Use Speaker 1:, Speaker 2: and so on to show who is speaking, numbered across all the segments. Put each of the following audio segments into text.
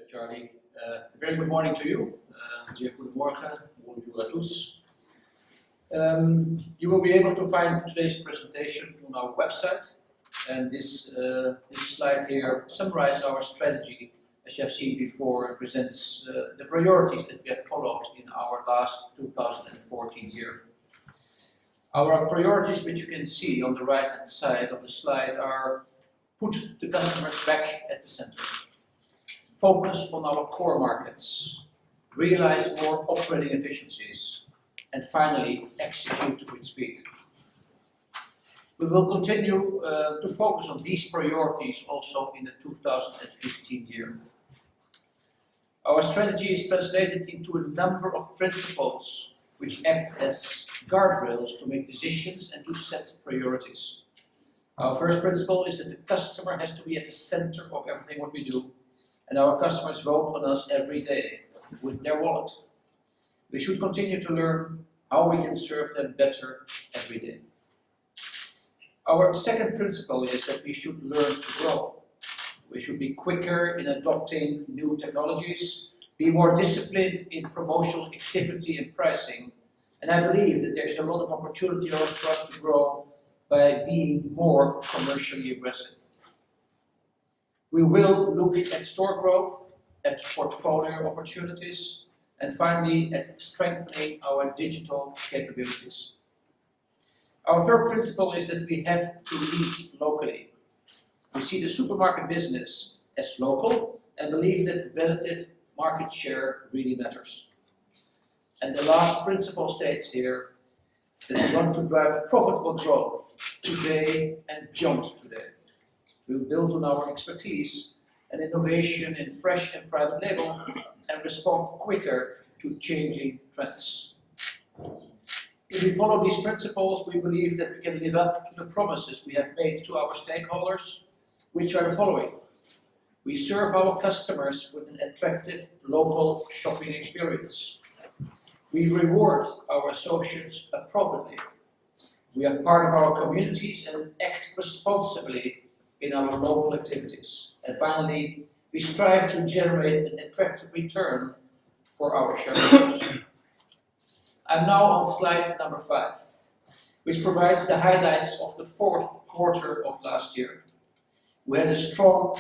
Speaker 1: Charlie. Very good morning to you. Goedemorgen, bonjour à tous. You will be able to find today's presentation on our website, and this slide here summarizes our strategy. As you have seen before, it presents the priorities that we have followed in our last 2014 year. Our priorities, which you can see on the right hand side of the slide, are put the customers back at the center, focus on our core markets, realize more operating efficiencies, and finally execute with speed. We will continue to focus on these priorities also in the 2015 year. Our strategy is translated into a number of principles which act as guardrails to make decisions and to set priorities. Our first principle is that the customer has to be at the center of everything what we do, and our customers vote on us every day with their wallet. We should continue to learn how we can serve them better every day. Our second principle is that we should learn to grow. We should be quicker in adopting new technologies, be more disciplined in promotional activity and pricing, and I believe that there is a lot of opportunity for us to grow by being more commercially aggressive. We will look at store growth, at portfolio opportunities, and finally at strengthening our digital capabilities. Our third principle is that we have to lead locally. We see the supermarket business as local and believe that relative market share really matters. And the last principle states here that we want to drive profitable growth today and beyond today. We will build on our expertise and innovation in fresh and private label and respond quicker to changing trends. If we follow these principles, we believe that we can live up to the promises we have made to our stakeholders, which are the following. We serve our customers with an attractive local shopping experience. We reward our associates appropriately. We are part of our communities and act responsibly in our local activities. And finally, we strive to generate an attractive return for our shareholders. I'm now on slide number 5, which provides the highlights of the fourth quarter of last year. We had a strong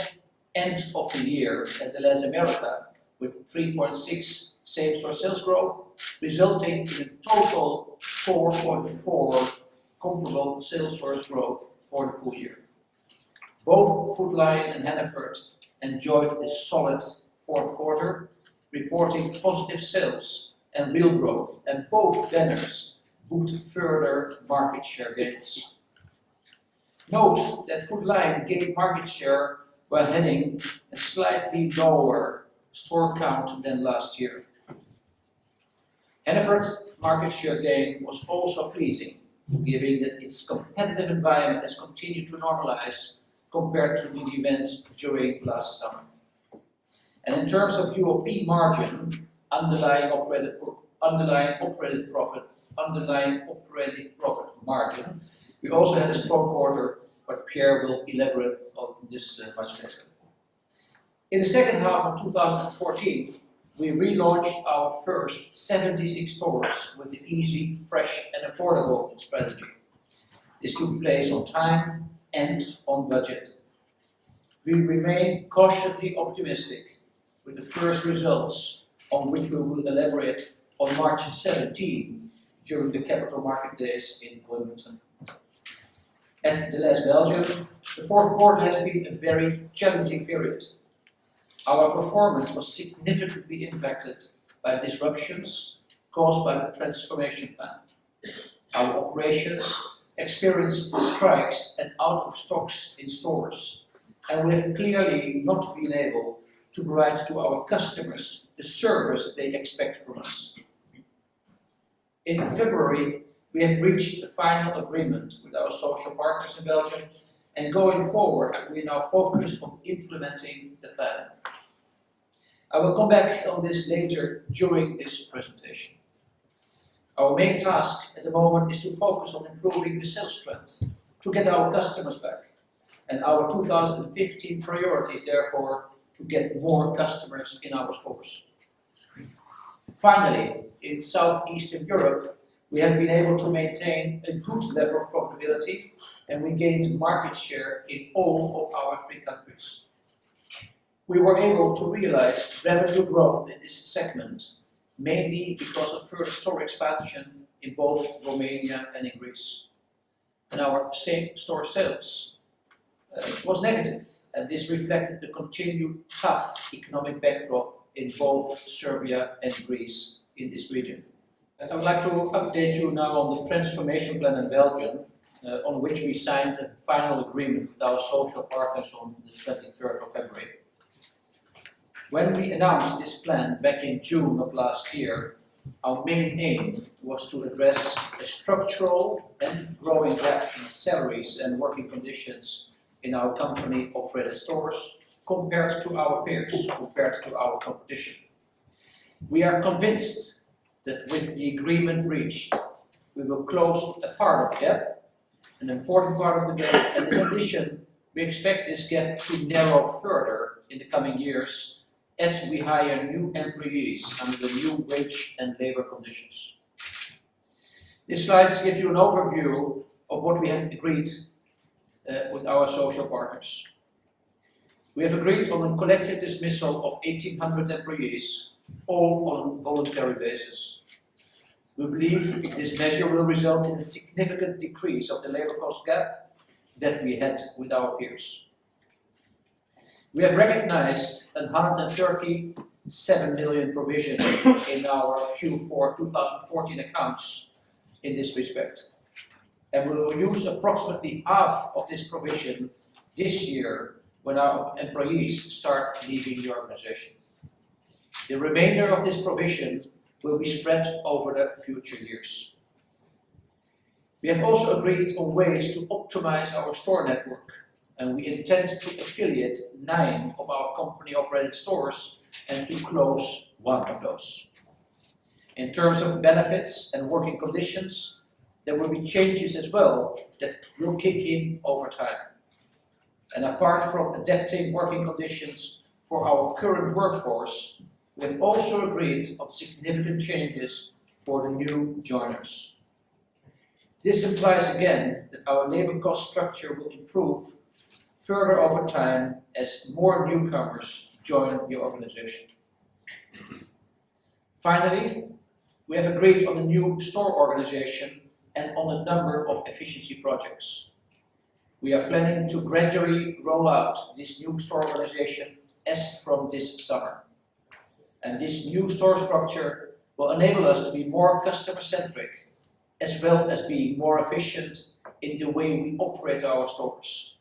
Speaker 1: end of the year at Delhaize America with 3.6 same-store sales growth, resulting in a total 4.4 comparable sales stores growth for the full year. Both Food Lion and Hannaford enjoyed a solid fourth quarter, reporting positive sales and real growth, and both banners booked further market share gains. Note that Food Lion gained market share while having a slightly lower store count than last year. Hannaford's market share gain was also pleasing, given that its competitive environment has continued to normalize compared to the events during last summer. And in terms of UOP margin, underlying operating profit margin, we also had a strong quarter, but Pierre will elaborate on this much later. In the second half of 2014, we relaunched our first 76 stores with the easy, fresh and affordable strategy. This took place on time and on budget. We remain cautiously optimistic with the first results, on which we will elaborate on March 17 during the Capital Market Days in Wilmington. At Delhaize Belgium, the fourth quarter has been a very challenging period. Our performance was significantly impacted by disruptions caused by the transformation plan. Our operations experienced strikes and out of stocks in stores, and we have clearly not been able to provide to our customers the service they expect from us. In February, we have reached a final agreement with our social partners in Belgium, and going forward, we now focus on implementing the plan. I will come back on this later during this presentation. Our main task at the moment is to focus on improving the sales trend, to get our customers back, and our 2015 priority is therefore to to get more customers in our stores. Finally, in Southeastern Europe, we have been able to maintain a good level of profitability, and we gained market share in all of our 3 countries. We were able to realize revenue growth in this segment, mainly because of further store expansion in both Romania and in Greece. And our same-store sales was negative, and this reflected the continued tough economic backdrop in both Serbia and Greece in this region. I would like to update you now on the transformation plan in Belgium, on which we signed a final agreement with our social partners on the 23rd of February. When we announced this plan back in June of last year, our main aim was to address a structural and growing gap in salaries and working conditions in our company-operated stores compared to our peers, compared to our competition. We are convinced that with the agreement reached, we will close a part of the gap, an important part of the gap, and in addition, we expect this gap to narrow further in the coming years as we hire new employees under the new wage and labor conditions. This slide gives you an overview of what we have agreed with our social partners. We have agreed on a collective dismissal of 1,800 employees, all on a voluntary basis. We believe this measure will result in a significant decrease of the labor cost gap that we had with our peers. We have recognized a 137 million provision in our Q4 2014 accounts in this respect, and we will use approximately half of this provision this year when our employees start leaving the organization. The remainder of this provision will be spread over the future years. We have also agreed on ways to optimize our store network, and we intend to affiliate 9 of our company-operated stores and to close 1 of those. In terms of benefits and working conditions, there will be changes as well that will kick in over time. And apart from adapting working conditions for our current workforce, we have also agreed on significant changes for the new joiners. This implies again that our labor cost structure will improve further over time as more newcomers join the organization. Finally, we have agreed on a new store organization and on a number of efficiency projects. We are planning to gradually roll out this new store organization as from this summer. And this new store structure will enable us to be more customer-centric, as well as being more efficient in the way we operate our stores.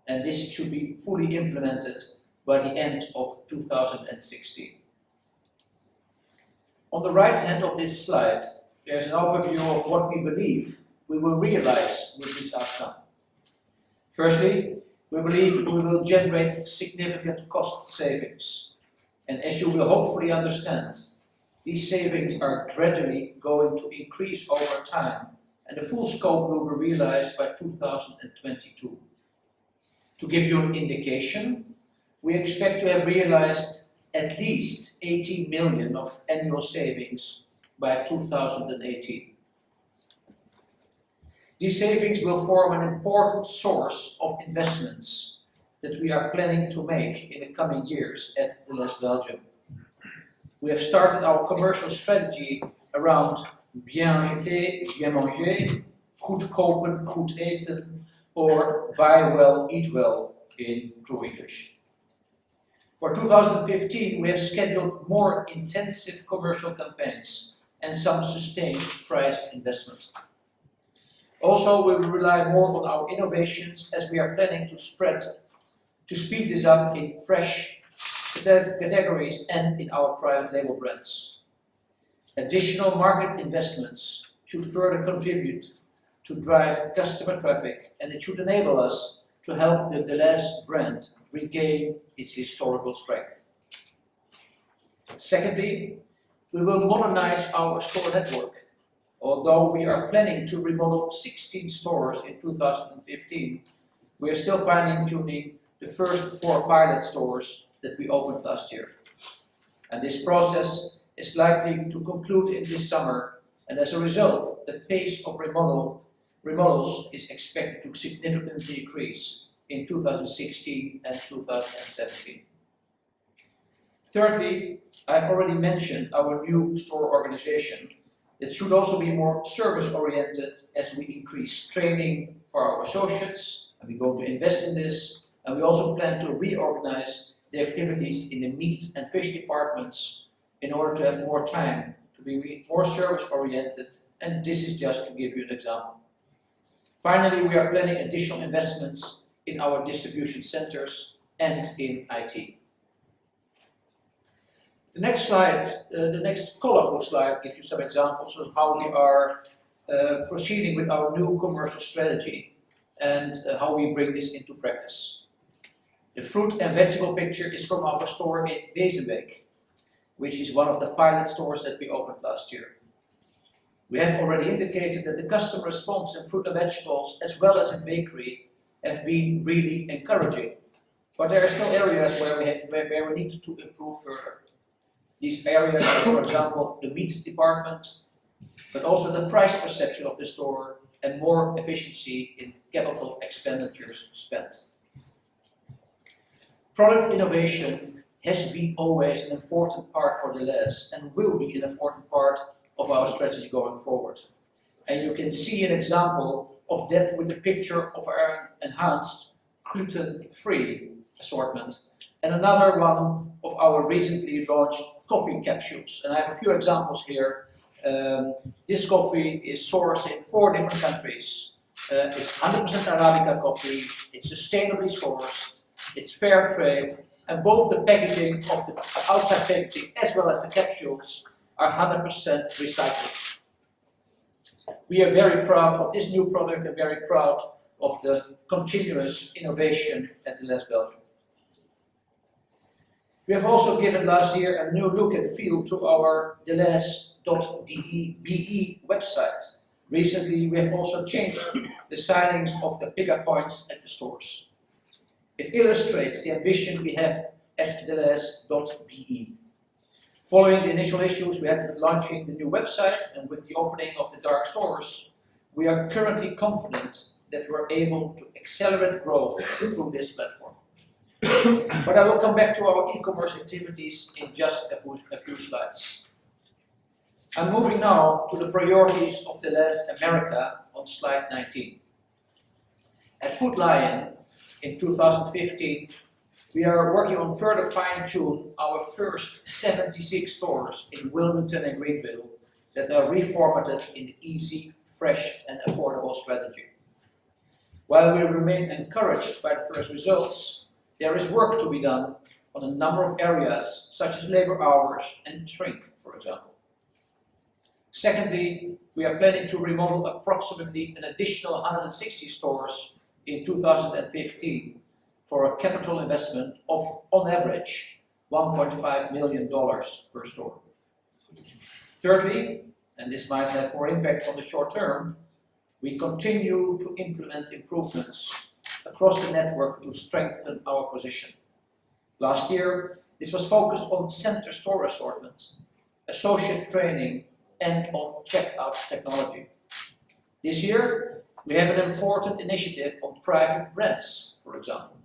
Speaker 1: And this should be fully implemented by the end of 2016. On the right hand of this slide, there's an overview of what we believe we will realize with this outcome. Firstly, we believe we will generate significant cost savings. And as you will hopefully understand, these savings are gradually going to increase over time, and the full scope will be realized by 2022. To give you an indication, we expect to have realized at least 18 million of annual savings by 2018. These savings will form an important source of investments that we are planning to make in the coming years at Delhaize Belgium. We have started our commercial strategy around bien jeter, bien manger, goed kopen, goed eten, or buy well, eat well in true English. For 2015, we have scheduled more intensive commercial campaigns and some sustained price investment. Also, we will rely more on our innovations as we are planning to speed this up in fresh categories and in our private label brands. Additional market investments should further contribute to drive customer traffic, and it should enable us to help the Delhaize brand regain its historical strength. Secondly, we will modernize our store network. Although we are planning to remodel 16 stores in 2015, we are still fine-tuning the first 4 pilot stores that we opened last year. And this process is likely to conclude in this summer, and as a result, the pace of remodels is expected to significantly increase in 2016 and 2017. Thirdly, I've already mentioned our new store organization. It should also be more service-oriented as we increase training for our associates, and we're going to invest in this, and we also plan to reorganize the activities in the meat and fish departments in order to have more time to be more service-oriented, and this is just to give you an example. Finally, we are planning additional investments in our distribution centers and in IT. The next slide, the next colorful slide, gives you some examples of how we are proceeding with our new commercial strategy and how we bring this into practice. The fruit and vegetable picture is from our store in Wezenbeek, which is one of the pilot stores that we opened last year. We have already indicated that the customer response in fruit and vegetables, as well as in bakery, have been really encouraging. But there are still areas where we need to improve further. These areas are, for example, the meat department, but also the price perception of the store and more efficiency in capital expenditures spent. Product innovation has been always an important part for Delhaize and will be an important part of our strategy going forward. And you can see an example of that with the picture of our enhanced gluten-free assortment and another one of our recently launched coffee capsules. And I have a few examples here. This coffee is sourced in 4 different countries. It's 100% Arabica coffee, it's sustainably sourced, it's fair trade, and both the packaging of the outside packaging as well as the capsules are 100% recycled. We are very proud of this new product and very proud of the continuous innovation at Delhaize Belgium. We have also given last year a new look and feel to our Delhaize.be website. Recently, we have also changed the signings of the pickup points at the stores. It illustrates the ambition we have at Delhaize.be. Following the initial issues we had with launching the new website and with the opening of the dark stores, we are currently confident that we're able to accelerate growth through this platform. But I will come back to our e-commerce activities in just a few slides. I'm moving now to the priorities of Delhaize America on slide 19. At Food Lion in 2015, we are working on further fine-tune our first 76 stores in Wilmington and Greenville that are reformatted in the easy, fresh and affordable strategy. While we remain encouraged by the first results, there is work to be done on a number of areas such as labor hours and shrink, for example. Secondly, we are planning to remodel approximately an additional 160 stores in 2015 for a capital investment of, on average, $1.5 million per store. Thirdly, and this might have more impact on the short term, we continue to implement improvements across the network to strengthen our position. Last year, this was focused on center store assortment, associate training, and on checkout technology. This year, we have an important initiative on private brands, for example.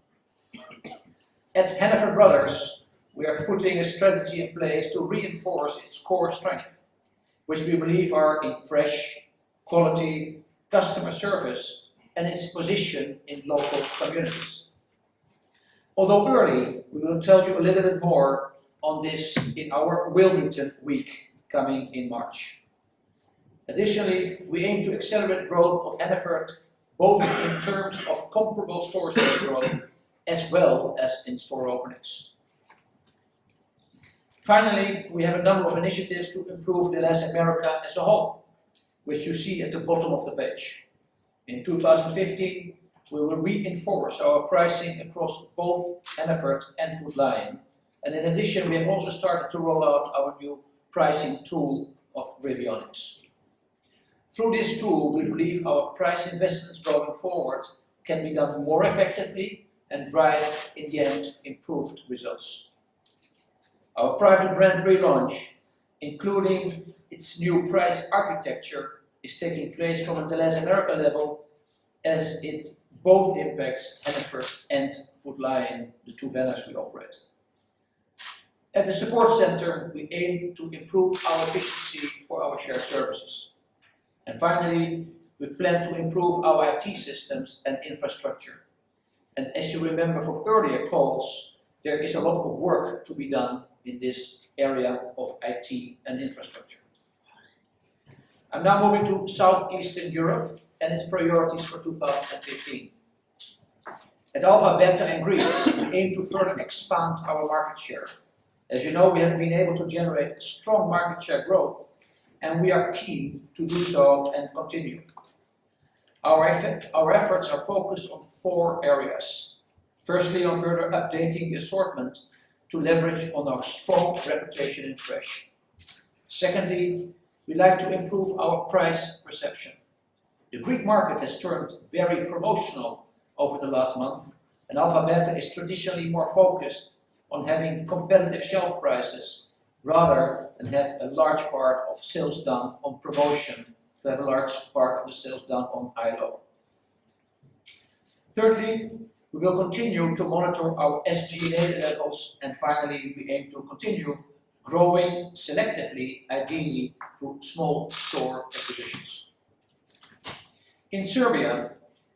Speaker 1: At Hannaford Brothers, we are putting a strategy in place to reinforce its core strength, which we believe are in fresh, quality, customer service, and its position in local communities. Although early, we will tell you a little bit more on this in our Wilmington week coming in March. Additionally, we aim to accelerate growth of Hannaford both in terms of comparable store sales growth as well as in store openings. Finally, we have a number of initiatives to improve Delhaize America as a whole, which you see at the bottom of the page. In 2015, we will reinforce our pricing across both Hannaford and Food Lion. And in addition, we have also started to roll out our new pricing tool of Revionics. Through this tool, we believe our price investments going forward can be done more effectively and drive, in the end, improved results. Our private brand relaunch, including its new price architecture, is taking place from a Delhaize America level, as it both impacts Hannaford and Food Lion, the two banners we operate. At the support center, we aim to improve our efficiency for our shared services. And finally, we plan to improve our IT systems and infrastructure. And as you remember from earlier calls, there is a lot of work to be done in this area of IT and infrastructure. I'm now moving to Southeastern Europe and its priorities for 2015. At Alpha, Beta and Greece, we aim to further expand our market share. As you know, we have been able to generate strong market share growth, and we are keen to do so and continue. Our efforts are focused on 4 areas. Firstly, on further updating the assortment to leverage on our strong reputation in fresh. Secondly, we like to improve our price perception. The Greek market has turned very promotional over the last month, and Alpha Beta is traditionally more focused on having competitive shelf prices rather than have a large part of sales done on promotion, to have a large part of the sales done on high-low. Thirdly, we will continue to monitor our SG&A levels, and finally we aim to continue growing selectively, ideally through small store acquisitions. In Serbia,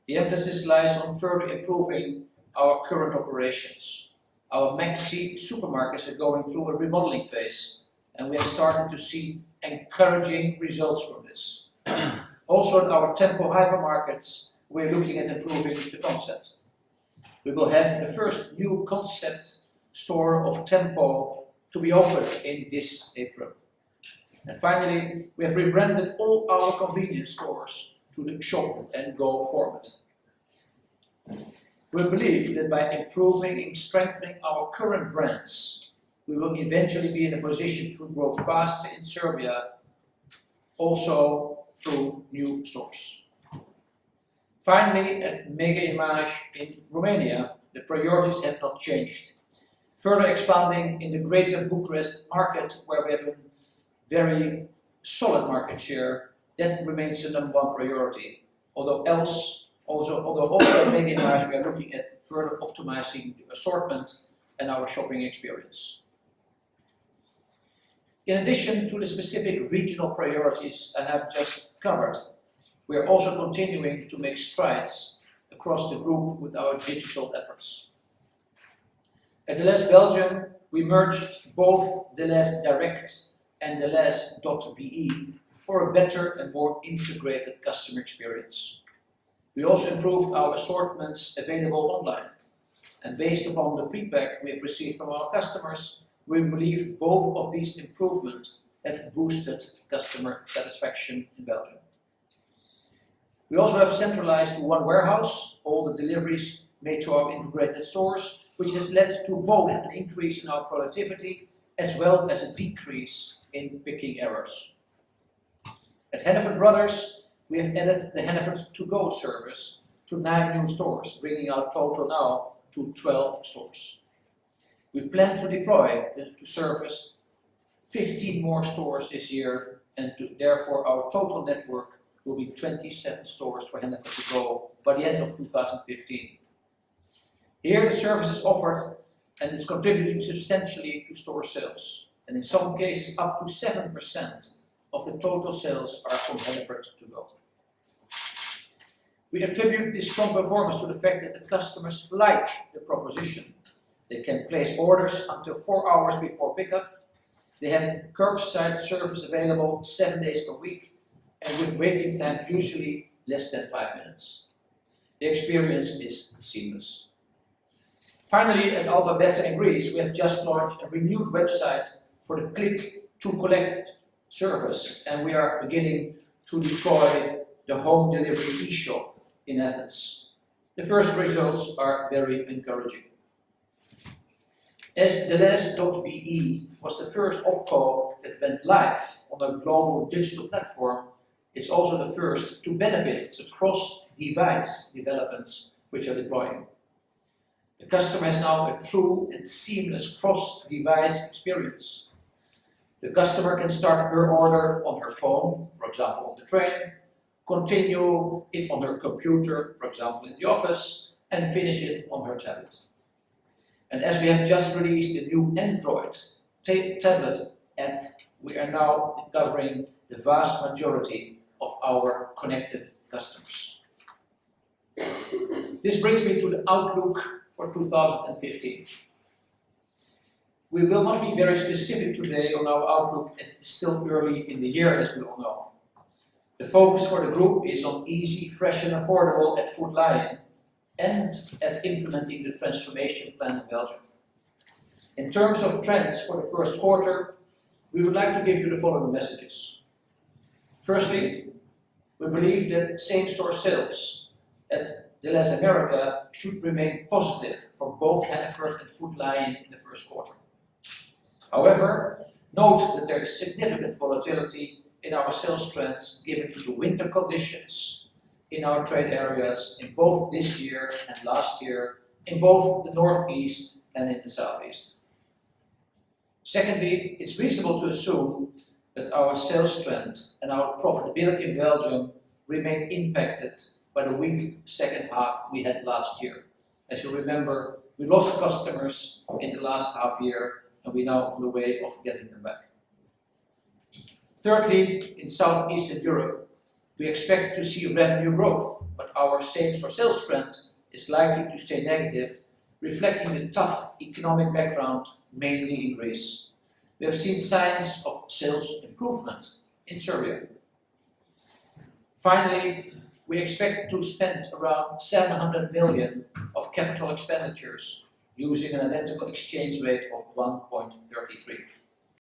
Speaker 1: the emphasis lies on further improving our current operations. Our Maxi supermarkets are going through a remodeling phase, and we have started to see encouraging results from this. Also at our Tempo hypermarkets, we're looking at improving the concept. We will have the first new concept store of Tempo to be opened in this April. And finally, we have rebranded all our convenience stores to the Shop and Go format. We believe that by improving and strengthening our current brands, we will eventually be in a position to grow faster in Serbia, also through new stores. Finally, at Mega Image in Romania, the priorities have not changed. Further expanding in the greater Bucharest market, where we have a very solid market share, that remains the #1 priority. Although also at Mega Image, we are looking at further optimizing the assortment and our shopping experience. In addition to the specific regional priorities I have just covered, we are also continuing to make strides across the group with our digital efforts. At Delhaize Belgium, we merged both Delhaize Direct and Delhaize.be for a better and more integrated customer experience. We also improved our assortments available online, and based upon the feedback we have received from our customers, we believe both of these improvements have boosted customer satisfaction in Belgium. We also have centralized to one warehouse all the deliveries made to our integrated stores, which has led to both an increase in our productivity as well as a decrease in picking errors. At Hannaford Brothers, we have added the Hannaford To Go service to 9 new stores, bringing our total now to 12 stores. We plan to deploy the service 15 more stores this year, and therefore our total network will be 27 stores for Hannaford To Go by the end of 2015. Here the service is offered and it's contributing substantially to store sales, and in some cases up to 7% of the total sales are from Hannaford To Go. We attribute this strong performance to the fact that the customers like the proposition. They can place orders until 4 hours before pickup. They have curbside service available 7 days per week, and with waiting times usually less than 5 minutes. The experience is seamless. Finally, at Alpha Beta in Greece, we have just launched a renewed website for the Click to Collect service, and we are beginning to deploy the home delivery e-shop in Athens. The first results are very encouraging. As Delhaize.be was the first opco that went live on a global digital platform, it's also the first to benefit the cross-device developments which are deploying. The customer has now a true and seamless cross-device experience. The customer can start her order on her phone, for example on the train, continue it on her computer, for example in the office, and finish it on her tablet. And as we have just released the new Android tablet app, we are now covering the vast majority of our connected customers. This brings me to the outlook for 2015. We will not be very specific today on our outlook as it is still early in the year, as we all know. The focus for the group is on easy, fresh and affordable at Food Lion and at implementing the transformation plan in Belgium. In terms of trends for the first quarter, we would like to give you the following messages. Firstly, we believe that same-store sales at Delhaize America should remain positive for both Hannaford and Food Lion in the first quarter. However, note that there is significant volatility in our sales trends given the winter conditions in our trade areas in both this year and last year, in both the northeast and in the southeast. Secondly, it's reasonable to assume that our sales trend and our profitability in Belgium remain impacted by the weak second half we had last year. As you remember, we lost customers in the last half year and we're now on the way of getting them back. Thirdly, in Southeastern Europe, we expect to see revenue growth, but our same-store sales trend is likely to stay negative, reflecting the tough economic background, mainly in Greece. We have seen signs of sales improvement in Serbia. Finally, we expect to spend around 700 million of capital expenditures using an identical exchange rate of 1.3.